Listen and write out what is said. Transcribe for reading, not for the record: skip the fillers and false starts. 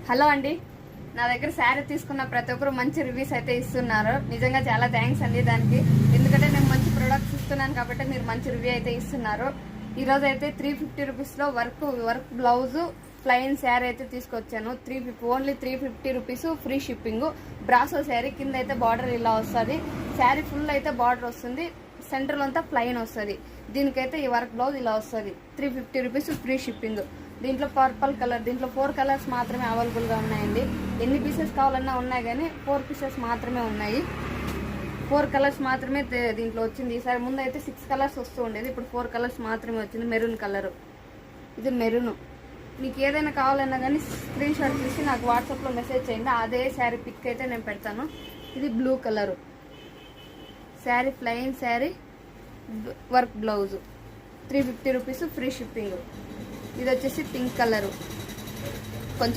Hello అండి, నా దగ్గర శారీ తీసుకున్న ప్రతి ఒక్కరు మంచి రివ్యూస్ అయితే ఇస్తున్నారు. నిజంగా చాలా థ్యాంక్స్ అండి దానికి. ఎందుకంటే నేను మంచి ప్రొడక్ట్స్ ఇస్తున్నాను కాబట్టి మీరు మంచి రివ్యూ అయితే ఇస్తున్నారు. ఈరోజు అయితే 350 రూపీస్లో వర్క్ బ్లౌజు ప్లెయిన్ శారీ అయితే తీసుకొచ్చాను. Only 350 rupees, free shipping. Brasso sari కింద అయితే బార్డర్ ఇలా వస్తుంది. శారీ ఫుల్ అయితే బార్డర్ వస్తుంది, సెంటర్లో అంతా ప్లెయిన్ వస్తుంది. దీనికైతే ఈ వర్క్ బ్లౌజ్ ఇలా వస్తుంది. 350 రూపీస్, ఫ్రీ షిప్పింగ్. దీంట్లో పర్పుల్ కలర్, దీంట్లో 4 కలర్స్ మాత్రమే అవైలబుల్గా ఉన్నాయండి. ఎన్ని పీసెస్ కావాలన్నా ఉన్నాయి, కానీ 4 పీసెస్ మాత్రమే ఉన్నాయి. 4 కలర్స్ మాత్రమే దీంట్లో వచ్చింది. ఈసారి ముందు అయితే 6 కలర్స్ వస్తూ ఉండేది, ఇప్పుడు 4 కలర్స్ మాత్రమే వచ్చింది. మెరూన్ కలరు, ఇది మెరూన్. మీకు ఏదైనా కావాలన్నా కానీ స్క్రీన్ షాట్ తీసి నాకు వాట్సాప్లో మెసేజ్ చేయండి, అదే శారీ పిక్ అయితే నేను పెడతాను. ఇది blue colour sari, plain sari, work blouse, 350 rupees, free shipping. ఇది వచ్చేసి పింక్ కలరు,